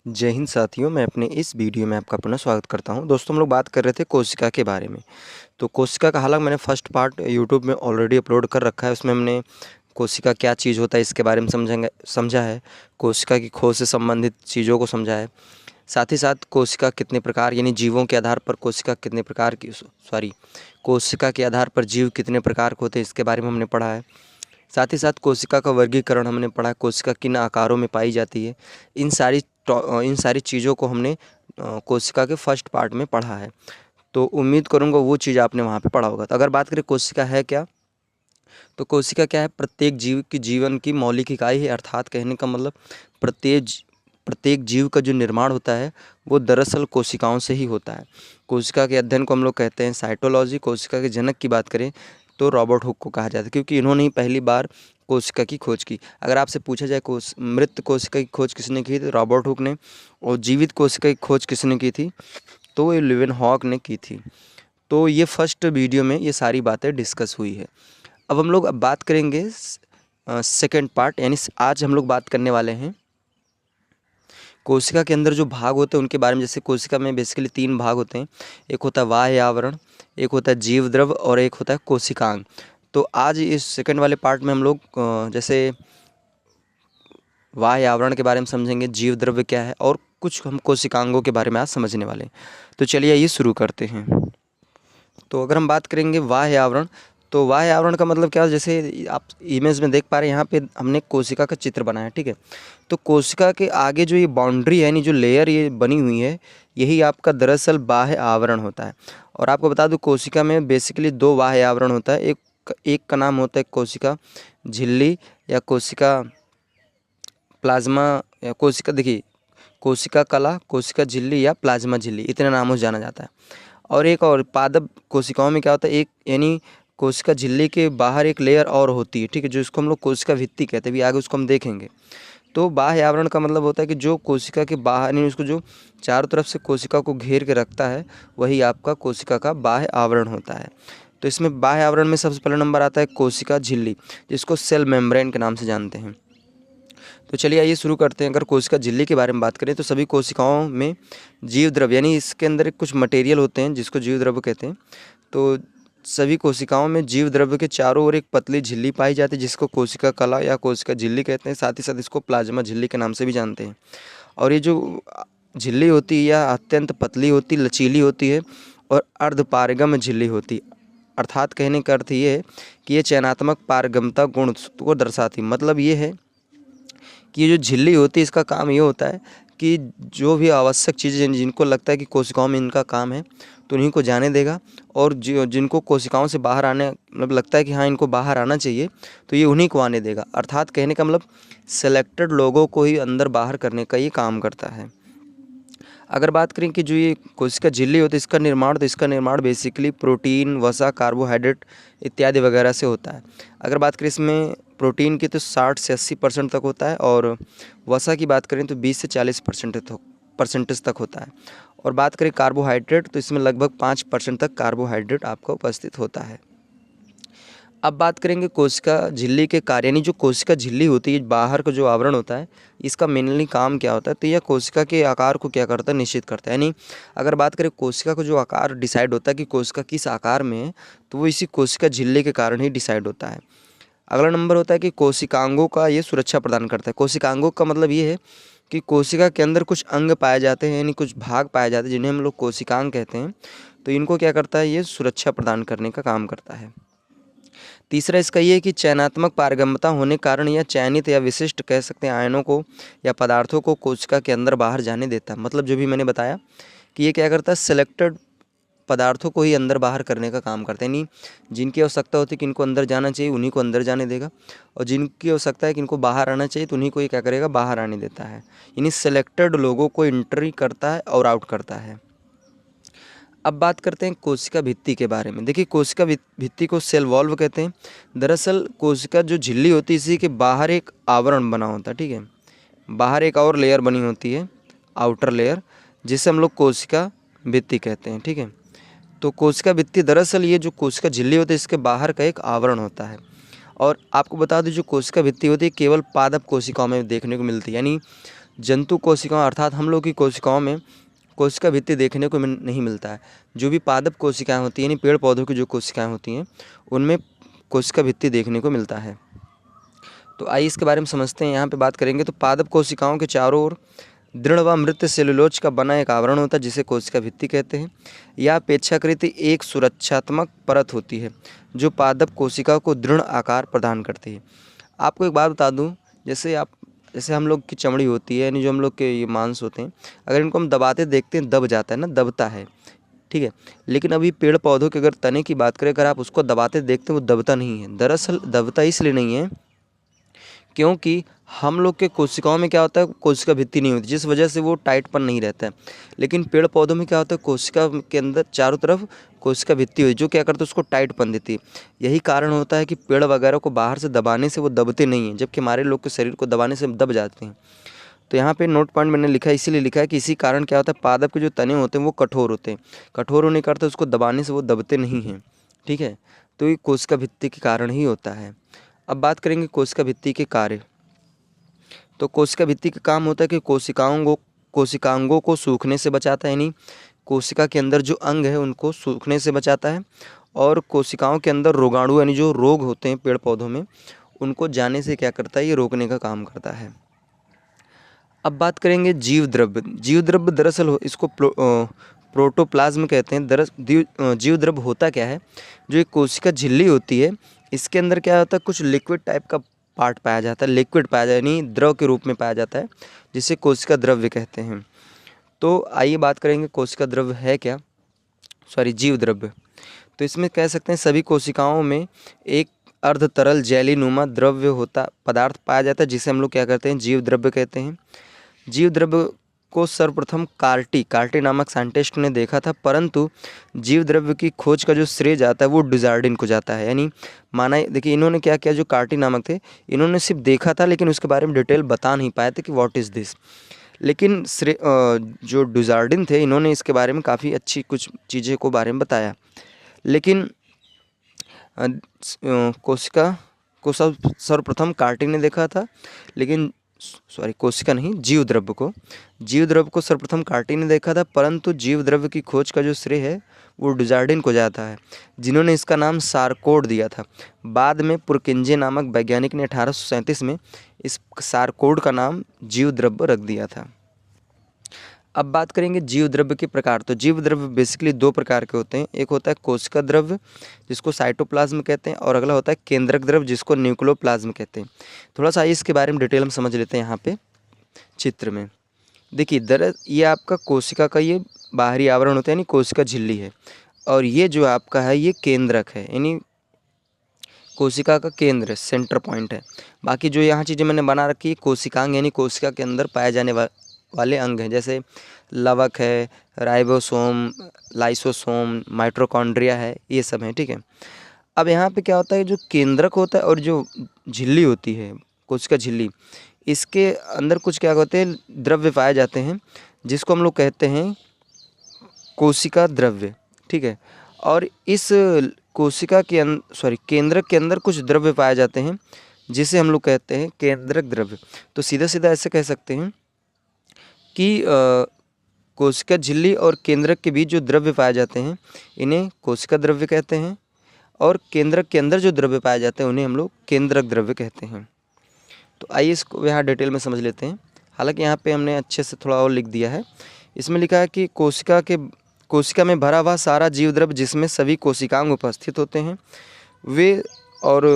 जय हिंद साथियों, मैं अपने इस वीडियो में आपका पुनः स्वागत करता हूं। दोस्तों, हम लोग बात कर रहे थे कोशिका के बारे में। तो कोशिका का हालांकि मैंने फर्स्ट पार्ट यूट्यूब में ऑलरेडी अपलोड कर रखा है। उसमें हमने कोशिका क्या चीज़ होता है इसके बारे में समझा है। कोशिका की खोज से संबंधित चीज़ों को समझा है। साथ ही साथ कोशिका कितने प्रकार यानी जीवों के आधार पर कोशिका कितने प्रकार की कोशिका के आधार पर जीव कितने प्रकार के होते हैं इसके बारे में हमने पढ़ा है। साथ ही साथ कोशिका का वर्गीकरण हमने पढ़ा, कोशिका किन आकारों में पाई जाती है। इन सारी चीज़ों को हमने कोशिका के फर्स्ट पार्ट में पढ़ा है। तो उम्मीद करूँगा वो चीज़ आपने वहाँ पे पढ़ा होगा। तो अगर बात करें कोशिका है क्या, तो कोशिका क्या है? प्रत्येक जीव की जीवन की मौलिक इकाई है। अर्थात कहने का मतलब प्रत्येक जीव का जो निर्माण होता है वो दरअसल कोशिकाओं से ही होता है। कोशिका के अध्ययन को हम लोग कहते हैं साइटोलॉजी। कोशिका के जनक की बात करें तो रॉबर्ट हुक को कहा जाता है, क्योंकि इन्होंने ही पहली बार कोशिका की खोज की। अगर आपसे पूछा जाए मृत कोशिका की खोज किसने की, तो रॉबर्ट हुक ने। और जीवित कोशिका की खोज किसने की थी, तो ये लीवेनहॉक ने की थी। तो ये फर्स्ट वीडियो में ये सारी बातें डिस्कस हुई है। अब हम लोग बात करेंगे सेकेंड पार्ट, यानी आज हम लोग बात करने वाले हैं कोशिका के अंदर जो भाग होते हैं उनके बारे में। जैसे कोशिका में बेसिकली 3 भाग होते हैं, एक होता है बाह्य आवरण, एक होता है जीव द्रव्य और एक होता है कोशिकांग। तो आज इस सेकंड वाले पार्ट में हम लोग जैसे बाह्य आवरण के बारे में समझेंगे, जीव द्रव्य क्या है, और कुछ हम कोशिकांगों के बारे में आज समझने वाले हैं। तो चलिए ये शुरू करते हैं। तो अगर हम बात करेंगे बाह्य आवरण, तो बाह्य आवरण का मतलब क्या है? जैसे आप इमेज में देख पा रहे हैं, यहाँ पे हमने कोशिका का चित्र बनाया, ठीक है। तो कोशिका के आगे जो ये बाउंड्री है, यानी जो लेयर ये बनी हुई है, यही आपका दरअसल बाह्य आवरण होता है। और आपको बता दूं, कोशिका में बेसिकली 2 बाह्य आवरण होता है। एक का नाम होता है कोशिका झिल्ली या कोशिका प्लाज्मा, या कोशिका, देखिए, कोशिका कला, कोशिका झिल्ली या प्लाज्मा झिल्ली, इतने नामों से जाना जाता है। और एक और पादप कोशिकाओं में क्या होता है, एक यानी कोशिका झिल्ली के बाहर एक लेयर और होती है, ठीक है, जो इसको हम लोग कोशिका भित्ति कहते हैं। अभी आगे उसको हम देखेंगे। तो बाह्य आवरण का मतलब होता है कि जो कोशिका के बाहर, यानी उसको जो चारों तरफ से कोशिका को घेर के रखता है, वही आपका कोशिका का बाह्य आवरण होता है। तो इसमें बाह्य आवरण में सबसे पहला नंबर आता है कोशिका झिल्ली, जिसको सेल मेम्ब्रेन के नाम से जानते हैं। तो चलिए आइए शुरू करते हैं। अगर कोशिका झिल्ली के बारे में बात करें तो सभी कोशिकाओं में जीव द्रव्य, यानी इसके अंदर कुछ मटेरियल होते हैं जिसको जीव द्रव्य कहते हैं। तो सभी कोशिकाओं में जीव द्रव्य के चारों ओर एक पतली झिल्ली पाई जाती है, जिसको कोशिका कला या कोशिका झिल्ली कहते हैं। साथ ही साथ इसको प्लाज्मा झिल्ली के नाम से भी जानते हैं। और ये जो झिल्ली होती है यह अत्यंत पतली होती, लचीली होती है और अर्धपारगम्य झिल्ली होती है। अर्थात कहने का अर्थ ये है कि ये चयनात्मक पारगम्यता गुण को दर्शाती। मतलब ये है कि ये जो झिल्ली होती है इसका काम ये होता है कि जो भी आवश्यक चीज़ें जिनको लगता है कि कोशिकाओं में इनका काम है, तो उन्हीं को जाने देगा। और जिनको कोशिकाओं से बाहर आने मतलब लगता है कि हाँ इनको बाहर आना चाहिए, तो ये उन्हीं को आने देगा। अर्थात कहने का मतलब सेलेक्टेड लोगों को ही अंदर बाहर करने का ये काम करता है। अगर बात करें कि जो ये कोशिका झिल्ली होती है इसका निर्माण बेसिकली प्रोटीन, वसा, कार्बोहाइड्रेट इत्यादि वगैरह से होता है। अगर बात करें इसमें प्रोटीन की तो 60 से 80% तक होता है, और वसा की बात करें तो 20 से 40% तक होता है। और बात करें कार्बोहाइड्रेट, तो इसमें लगभग 5% तक कार्बोहाइड्रेट आपका उपस्थित होता है। अब बात करेंगे कोशिका झिल्ली के कार्य, यानी जो कोशिका झिल्ली होती है, बाहर का जो आवरण होता है, इसका मेनली काम क्या होता है? तो यह कोशिका के आकार को क्या करता है? निश्चित करता है। यानी अगर बात करें कोशिका का जो आकार डिसाइड होता है कि कोशिका किस आकार में है, तो वो इसी कोशिका झिल्ली के कारण ही डिसाइड होता है। अगला नंबर होता है कि कोशिकांगों का ये सुरक्षा प्रदान करता है। कोशिकांगों का मतलब ये है कि कोशिका के अंदर कुछ अंग पाए जाते हैं, यानी कुछ भाग पाए जाते हैं, जिन्हें हम लोग कोशिकांग कहते हैं। तो इनको क्या करता है? ये सुरक्षा प्रदान करने का काम करता है। तीसरा इसका ये है कि चयनात्मक पारगम्यता होने के कारण यह चयनित या विशिष्ट कह सकते हैं आयनों को या पदार्थों को कोशिका के अंदर बाहर जाने देता है। मतलब जो भी मैंने बताया कि ये क्या करता है, सिलेक्टेड पदार्थों को ही अंदर बाहर करने का काम करते हैं। यानी जिनकी आवश्यकता होती है कि इनको अंदर जाना चाहिए, उन्हीं को अंदर जाने देगा, और जिनकी आवश्यकता है कि इनको बाहर आना चाहिए, तो उन्हीं को ये क्या करेगा? बाहर आने देता है। यानी सिलेक्टेड लोगों को एंट्री करता है और आउट करता है। अब बात करते हैं कोशिका भित्ति के बारे में। देखिए, कोशिका भित्ति को सेल वॉल्व कहते हैं। दरअसल कोशिका जो झिल्ली होती है इसी के बाहर एक आवरण बना होता है, ठीक है। बाहर एक और लेयर बनी होती है, आउटर लेयर, जिसे हम लोग कोशिका भित्ति कहते हैं, ठीक है। तो कोशिका भित्ति दरअसल ये जो कोशिका झिल्ली होती है इसके बाहर का एक आवरण होता है। और आपको बता दूं, जो कोशिका भित्ति होती है केवल पादप कोशिकाओं में देखने को मिलती है। यानी जंतु कोशिकाओं अर्थात हम लोग की कोशिकाओं में कोशिका भित्ति देखने को नहीं मिलता है। जो भी पादप कोशिकाएं होती हैं यानी पेड़ पौधों की जो कोशिकाएं होती हैं उनमें कोशिका भित्ति देखने को मिलता है। तो आइए इसके बारे में समझते हैं। यहाँ पे बात करेंगे तो पादप कोशिकाओं के चारों ओर दृढ़ व मृत सेलुलोज का बना एक आवरण होता है जिसे कोशिका भित्ति कहते हैं। यह अपेक्षाकृत एक सुरक्षात्मक परत होती है जो पादप कोशिका को दृढ़ आकार प्रदान करती है। आपको एक बात बता दूं, जैसे हम लोग की चमड़ी होती है यानी जो हम लोग के ये मांस होते हैं, अगर इनको हम दबाते देखते हैं दब जाता है ना, दबता है, ठीक है। लेकिन अभी पेड़ पौधों के अगर तने की बात करें, अगर आप उसको दबाते देखते हैं वो दबता नहीं है। दरअसल दबता इसलिए नहीं है क्योंकि हम लोग के कोशिकाओं में क्या होता है, कोशिका भित्ति नहीं होती, जिस वजह से वो टाइटपन नहीं रहता है। लेकिन पेड़ पौधों में क्या होता है, कोशिका के अंदर चारों तरफ कोशिका भित्ति हुई जो क्या करता है उसको टाइटपन देती है। यही कारण होता है कि पेड़ वगैरह को बाहर से दबाने से वो दबते नहीं हैं, जबकि हमारे लोग के शरीर को दबाने से दब जाते हैं। तो यहाँ पे नोट पॉइंट मैंने लिखा है, इसीलिए लिखा है कि इसी कारण क्या होता है, पादप के जो तने होते हैं वो कठोर होते हैं। कठोर होने का अर्थ उसको दबाने से वो दबते नहीं हैं, ठीक है। तो ये कोशिका भित्ति के कारण ही होता है। अब बात करेंगे कोशिका भित्ति के कार्य। तो कोशिका भित्ति का काम होता है कि कोशिकांगों को सूखने से बचाता है, यानी कोशिका के अंदर जो अंग है उनको सूखने से बचाता है, और कोशिकाओं के अंदर रोगाणु यानी जो रोग होते हैं पेड़ पौधों में उनको जाने से क्या करता है, ये रोकने का काम करता है। अब बात करेंगे जीव द्रव्य। जीव द्रव्य दरअसल इसको प्रोटोप्लाज्म कहते हैं। जीव द्रव्य होता क्या है, जो एक कोशिका झिल्ली होती है इसके अंदर क्या होता है, कुछ लिक्विड टाइप का पार्ट पाया जाता है, लिक्विड पाया जाता है यानी द्रव के रूप में पाया जाता है, जिसे कोशिका द्रव्य कहते हैं। तो आइए बात करेंगे कोशिका द्रव्य है क्या, जीव द्रव्य। तो इसमें कह सकते हैं सभी कोशिकाओं में एक अर्ध तरल जेलीनुमा द्रव्य होता पदार्थ पाया जाता है जिसे हम लोग क्या कहते हैं, जीव द्रव्य कहते हैं। जीव द्रव्य को सर्वप्रथम कार्टी नामक साइंटिस्ट ने देखा था, परंतु जीव द्रव्य की खोज का जो श्रेय जाता है वो डुजार्डिन को जाता है। यानी माना, देखिए इन्होंने क्या किया, जो कार्टी नामक थे इन्होंने सिर्फ देखा था लेकिन उसके बारे में डिटेल बता नहीं पाए थे कि व्हाट इज़ दिस। लेकिन जो डुजार्डिन थे इन्होंने इसके बारे में काफ़ी अच्छी कुछ चीज़ें को बारे में बताया। लेकिन कोशिका को सर्वप्रथम कार्टी ने देखा था, लेकिन कोशिका नहीं, जीव द्रव्य को सर्वप्रथम कार्टी ने देखा था, परंतु जीव द्रव्य की खोज का जो श्रेय है वो डुजार्डिन को जाता है, जिन्होंने इसका नाम सारकोड दिया था। बाद में पुरकिंजे नामक वैज्ञानिक ने 1837 में इस सारकोड का नाम जीव द्रव्य रख दिया था। अब बात करेंगे जीव द्रव्य के प्रकार। तो जीव द्रव्य बेसिकली दो प्रकार के होते हैं, एक होता है कोशिका द्रव्य जिसको साइटोप्लाज्म कहते हैं, और अगला होता है केंद्रक द्रव्य जिसको न्यूक्लियोप्लाज्म कहते हैं। थोड़ा सा इसके बारे में डिटेल हम समझ लेते हैं। यहाँ पे चित्र में देखिए, ये आपका कोशिका का ये बाहरी आवरण होता है यानी कोशिका झिल्ली है, और ये जो आपका है ये केंद्रक है यानी कोशिका का केंद्र, सेंटर पॉइंट है। बाकी जो यहाँ चीज़ें मैंने बना रखी है कोशिकांग यानी कोशिका के अंदर पाए जाने वाले अंग हैं, जैसे लवक है, राइबोसोम, लाइसोसोम, माइटोकॉन्ड्रिया है, ये सब हैं, ठीक है। अब यहाँ पे क्या होता है, जो केंद्रक होता है और जो झिल्ली होती है कोशिका झिल्ली, इसके अंदर कुछ क्या होते हैं, द्रव्य पाए जाते हैं जिसको हम लोग कहते हैं कोशिका द्रव्य, ठीक है। और इस कोशिका के केंद्रक के अंदर कुछ द्रव्य पाए जाते हैं जिसे हम लोग कहते हैं केंद्रक द्रव्य। तो सीधा सीधा ऐसे कह सकते हैं कि कोशिका झिल्ली और केंद्रक के बीच जो द्रव्य पाए जाते हैं इन्हें कोशिका द्रव्य कहते हैं, और केंद्रक के अंदर जो द्रव्य पाए जाते हैं उन्हें हम लोग केंद्रक द्रव्य कहते हैं। तो आइए इसको यहाँ डिटेल में समझ लेते हैं। हालांकि यहाँ पे हमने अच्छे से थोड़ा और लिख दिया है। इसमें लिखा है कि कोशिका में भरा हुआ सारा जीव द्रव्य जिसमें सभी कोशिकांग उपस्थित होते हैं वे और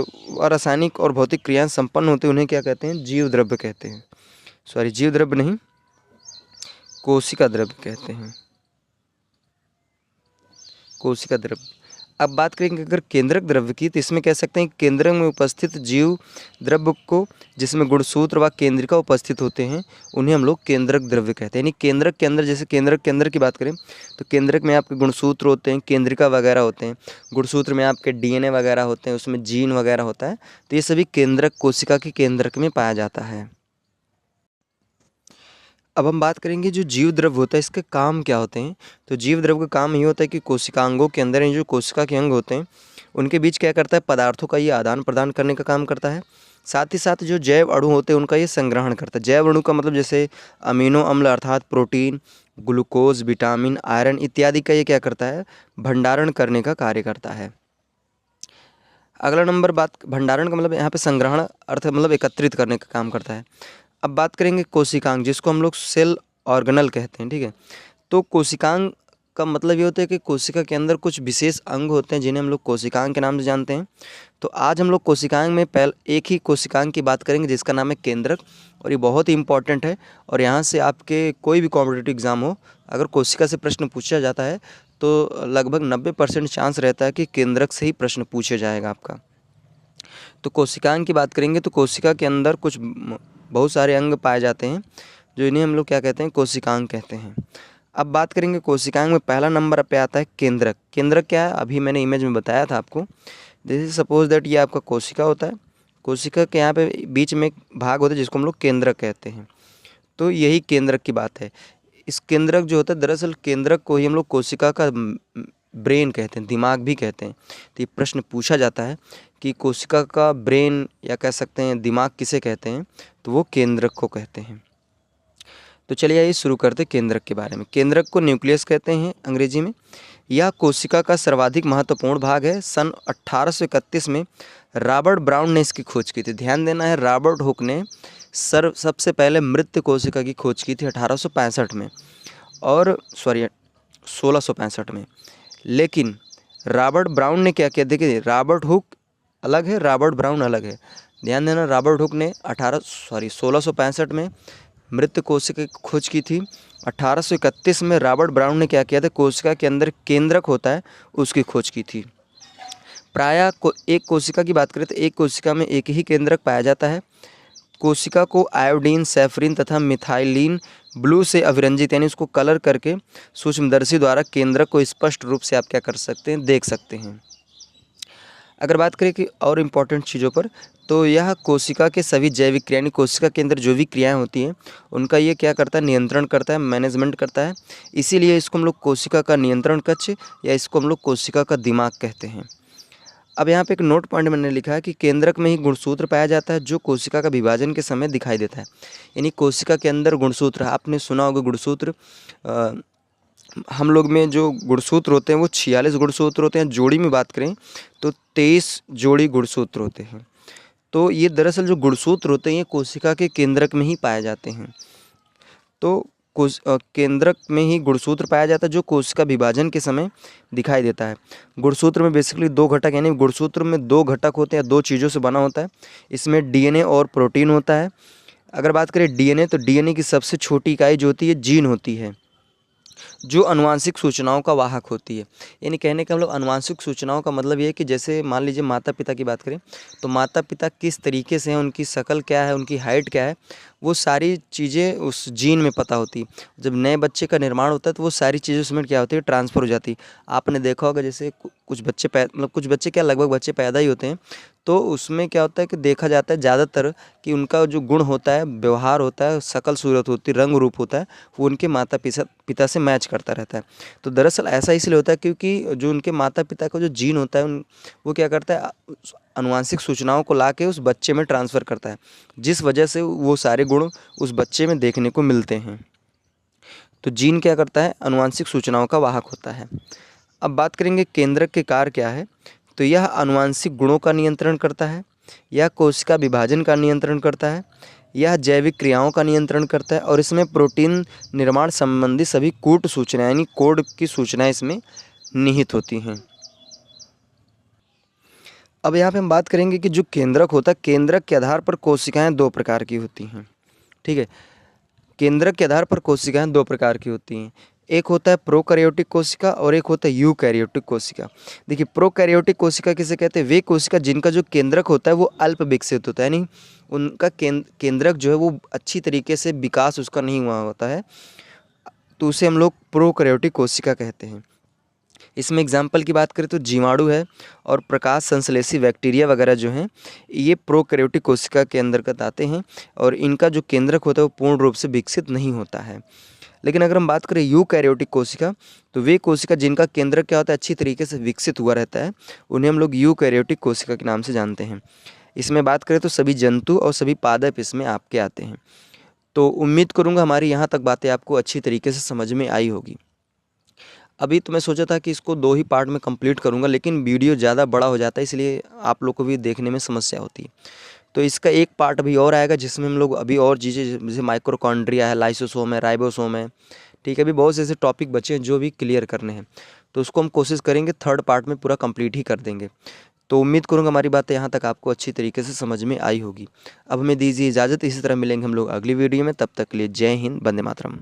रासायनिक और भौतिक क्रियाएं संपन्न होते हैं, उन्हें क्या कहते हैं, जीव द्रव्य कहते हैं। जीव द्रव्य नहीं, कोशिका द्रव्य कहते हैं, कोशिका द्रव्य। अब बात करेंगे अगर केंद्रक द्रव्य की, तो इसमें कह सकते हैं केंद्रक में उपस्थित जीव द्रव्य को जिसमें गुणसूत्र व केंद्रिका उपस्थित होते हैं उन्हें हम लोग केंद्रक द्रव्य कहते हैं। यानी केंद्रक के अंदर, जैसे केंद्रक के अंदर की बात करें तो केंद्रक में आपके गुणसूत्र होते हैं, केंद्रिका वगैरह होते हैं, गुणसूत्र में आपके DNA वगैरह होते हैं, उसमें जीन वगैरह होता है, तो ये सभी केंद्रक कोशिका के केंद्रक में पाया जाता है। अब हम बात करेंगे जो जीव द्रव्य होता है इसके काम क्या होते हैं। तो जीव द्रव्य का काम ये होता है कि कोशिकांगों के अंदर जो कोशिका के अंग होते हैं उनके बीच क्या करता है, पदार्थों का ये आदान प्रदान करने का काम करता है। साथ ही साथ जो जैव अणु होते हैं उनका ये संग्रहण करता है। जैव अणु का मतलब जैसे अमीनो अम्ल अर्थात प्रोटीन, ग्लूकोज, विटामिन, आयरन इत्यादि का ये क्या करता है, भंडारण करने का कार्य करता है। अगला नंबर बात, भंडारण का मतलब यहाँ पे संग्रहण अर्थ मतलब एकत्रित करने का काम करता है। अब बात करेंगे कोशिकांग, जिसको हम लोग सेल ऑर्गेनल कहते हैं, ठीक है। तो कोशिकांग का मतलब ये होता है कि कोशिका के अंदर कुछ विशेष अंग होते हैं जिन्हें हम लोग कोशिकांग के नाम से जानते हैं। तो आज हम लोग कोशिकांग में एक ही कोशिकांग की बात करेंगे जिसका नाम है केंद्रक, और ये बहुत ही इंपॉर्टेंट है। और यहाँ से आपके कोई भी कॉम्पिटिटिव एग्जाम हो, अगर कोशिका से प्रश्न पूछा जाता है तो लगभग 90% चांस रहता है कि केंद्रक से ही प्रश्न पूछा जाएगा आपका। तो कोशिकांग की बात करेंगे तो कोशिका के अंदर कुछ बहुत सारे अंग पाए जाते हैं, जो इन्हें हम लोग क्या कहते हैं, कोशिकांग कहते हैं। अब बात करेंगे कोशिकांग में पहला नंबर पे आता है केंद्रक। केंद्रक क्या है, अभी मैंने इमेज में बताया था आपको। जैसे सपोज दैट ये आपका कोशिका होता है, कोशिका के यहाँ पे बीच में एक भाग होता है जिसको हम लोग केंद्रक कहते हैं। तो यही केंद्रक की बात है। इस केंद्रक जो होता है, दरअसल केंद्रक को ही हम लोग कोशिका का ब्रेन कहते हैं, दिमाग भी कहते हैं। तो ये प्रश्न पूछा जाता है कि कोशिका का ब्रेन या कह सकते हैं दिमाग किसे कहते हैं, तो वो केंद्रक को कहते हैं। तो चलिए आइए शुरू करते हैं केंद्रक के बारे में। केंद्रक को न्यूक्लियस कहते हैं अंग्रेजी में। यह कोशिका का सर्वाधिक महत्वपूर्ण भाग है। सन 1831 में रॉबर्ट ब्राउन ने इसकी खोज की थी। ध्यान देना है, रॉबर्ट हुक ने सबसे पहले मृत कोशिका की खोज की थी 1865 में, और 1665 में। लेकिन रॉबर्ट ब्राउन ने क्या किया, देखिए रॉबर्ट हुक अलग है, रॉबर्ट ब्राउन अलग है। ध्यान देना, रॉबर्ट हुक ने 1665 में मृत कोशिका की खोज की थी। 1831 में रॉबर्ट ब्राउन ने क्या किया था, कोशिका के अंदर केंद्रक होता है उसकी खोज की थी। प्रायः एक कोशिका की बात करें तो एक कोशिका में एक ही केंद्रक पाया जाता है। कोशिका को आयोडीन, सैफरिन तथा मिथाइलिन ब्लू से अभिरंजित यानी उसको कलर करके सूक्ष्मदर्शी द्वारा केंद्रक को स्पष्ट रूप से आप क्या कर सकते हैं, देख सकते हैं। अगर बात करें कि और इम्पॉर्टेंट चीज़ों पर, तो यह कोशिका के सभी जैविक क्रिया यानी कोशिका के अंदर जो भी क्रियाएं होती हैं उनका ये क्या करता है, नियंत्रण करता है, मैनेजमेंट करता है। इसीलिए इसको हम लोग कोशिका का नियंत्रण कक्ष या इसको हम लोग कोशिका का दिमाग कहते हैं। अब यहाँ पे एक नोट पॉइंट मैंने लिखा है कि केंद्रक में ही गुणसूत्र पाया जाता है जो कोशिका का विभाजन के समय दिखाई देता है। यानी कोशिका के अंदर गुणसूत्र, आपने सुना होगा गुणसूत्र, हम लोग में जो गुणसूत्र होते हैं वो 46 गुणसूत्र होते हैं। जोड़ी में बात करें तो 23 जोड़ी गुणसूत्र होते हैं। तो ये दरअसल जो गुणसूत्र होते हैं ये कोशिका के केंद्रक में ही पाए जाते हैं। तो केंद्रक में ही गुणसूत्र पाया जाता है जो कोशिका विभाजन के समय दिखाई देता है। गुणसूत्र में बेसिकली 2 घटक, यानी गुणसूत्र में 2 घटक होते हैं, 2 चीज़ों से बना होता है। इसमें डीएनए और प्रोटीन होता है। अगर बात करें डीएनए, तो डीएनए की सबसे छोटी इकाई जो होती है जीन होती है, जो अनुवांशिक सूचनाओं का वाहक होती है। यानी कहने का हम लोग अनुवांशिक सूचनाओं का मतलब ये है कि जैसे मान लीजिए माता पिता की बात करें तो माता पिता किस तरीके से हैं, उनकी शक्ल क्या है, उनकी हाइट क्या है, वो सारी चीज़ें उस जीन में पता होती है। जब नए बच्चे का निर्माण होता है तो वो सारी चीज़ें उसमें क्या होती है, ट्रांसफ़र हो जाती है। आपने देखा होगा जैसे कुछ बच्चे क्या लगभग बच्चे पैदा ही होते हैं तो उसमें क्या होता है कि देखा जाता है ज़्यादातर कि उनका जो गुण होता है, व्यवहार होता है, शक्ल सूरत होती है, रंग रूप होता है, वो उनके माता पिता से मैच करता रहता है। तो दरअसल ऐसा इसलिए होता है क्योंकि जो उनके माता पिता का जो जीन होता है वो क्या करता है, अनुवांशिक सूचनाओं को ला के उस बच्चे में ट्रांसफ़र करता है, जिस वजह से वो सारे गुण उस बच्चे में देखने को मिलते हैं। तो जीन क्या करता है, अनुवांशिक सूचनाओं का वाहक होता है। अब बात करेंगे केंद्रक के कार्य क्या है, तो यह अनुवांशिक गुणों का नियंत्रण करता है, यह कोशिका विभाजन का नियंत्रण करता है, यह जैविक क्रियाओं का नियंत्रण करता है, और इसमें प्रोटीन निर्माण संबंधी सभी कूट सूचनाएं यानी कोड की सूचनाएं इसमें निहित होती हैं। अब यहाँ पे हम बात करेंगे कि जो केंद्रक होता है, केंद्रक के आधार पर कोशिकाएं 2 प्रकार की होती हैं। ठीक है, केंद्रक के आधार पर कोशिकाएं 2 प्रकार की होती हैं। एक होता है प्रोकैरियोटिक कोशिका और एक होता है यूकैरियोटिक कोशिका। देखिए प्रोकैरियोटिक कोशिका किसे कहते हैं, वे कोशिका जिनका जो केंद्रक होता है वो अल्प विकसित होता है, यानी उनका केंद्रक जो है वो अच्छी तरीके से विकास उसका नहीं हुआ होता है, तो उसे हम लोग प्रोकैरियोटिक कोशिका कहते हैं। इसमें एग्जाम्पल की बात करें तो जीवाणु है और प्रकाश संश्लेषी बैक्टीरिया वगैरह जो हैं ये प्रोकैरियोटिक कोशिका के अंतर्गत आते हैं, और इनका जो केंद्रक होता है वो पूर्ण रूप से विकसित नहीं होता है। लेकिन अगर हम बात करें यूकैरियोटिक कोशिका, तो वे कोशिका जिनका केंद्रक क्या होता है अच्छी तरीके से विकसित हुआ रहता है, उन्हें हम लोग यूकैरियोटिक कोशिका के नाम से जानते हैं। इसमें बात करें तो सभी जंतु और सभी पादप इसमें आपके आते हैं। तो उम्मीद करूँगा हमारी यहाँ तक बातें आपको अच्छी तरीके से समझ में आई होगी। अभी तो मैं सोचा था कि इसको 2 ही पार्ट में कंप्लीट करूँगा, लेकिन वीडियो ज़्यादा बड़ा हो जाता है, इसलिए आप लोग को भी देखने में समस्या होती है। तो इसका एक पार्ट अभी और आएगा जिसमें हम लोग अभी और चीज़ें जैसे माइटोकॉन्ड्रिया है, लाइसोसोम है, राइबोसोम है, ठीक है। अभी बहुत से ऐसे टॉपिक बचे हैं जो भी क्लियर करने हैं, तो उसको हम कोशिश करेंगे थर्ड पार्ट में पूरा कंप्लीट ही कर देंगे। तो उम्मीद करूँगा हमारी बातें यहाँ तक आपको अच्छी तरीके से समझ में आई होगी। अब हमें दीजिए इजाज़त, इसी तरह मिलेंगे हम लोग अगली वीडियो में। तब तक के लिए जय हिंद, वंदे मातरम।